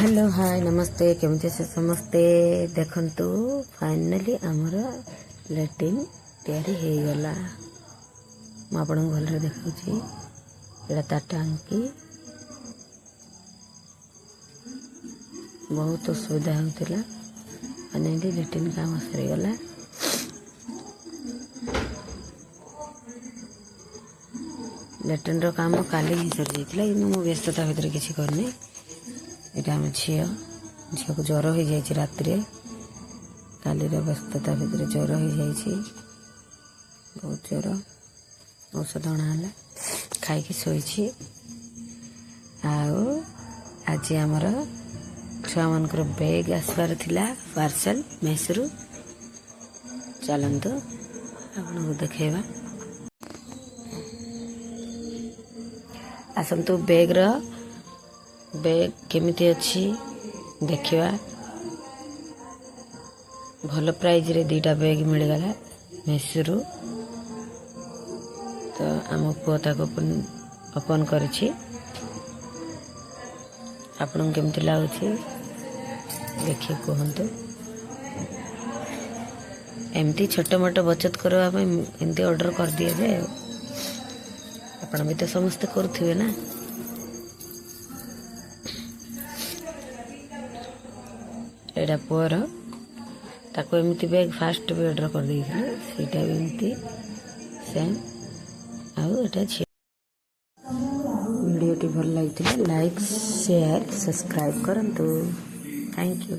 Hello hi नमस्ते केमती से समस्ते देखंतु फाइनली आमर लैट्रिन तैयारी हो गला मुझे भल देखुची एटा ता टांकी बहुत असुविधा होता फाइनली लैट्रिन काम सरीगला। लैट्रिन रो काम काली ही सरी जाइए कि मु व्यस्तता भितर किसी करनी। यहाँ आम झील को ज्वर हो जाए रात काली व्यस्तता भितर ज्वर हो जाए बहुत ज्वर औषध अणाला खाई शोची। आज आमर छुआ मान बैग आसबार थिला पार्सल मेसरू चलतु आपन को देखा आसतु बैग केमिति अच्छी देखिवा। भल प्राइज रे दीटा बैग मिलगला मेसरू तो आम पुआ ताको ओपन करिछि आपन केमिति लागुछि देखि कहंतु। एमती छोट मोट बचत करवा एमती ऑर्डर कर दिए जाए आपन भी तो समस्त करुथिबे ना। एटा पुअर ताको एमती बैग फास्ट भी ऑर्डर कर देइथिले सेटा भी एमती सेम आउ एटा छी। वीडियो टी भल लागिथिले लाइक शेयर सब्सक्राइब करंतु। Thank you.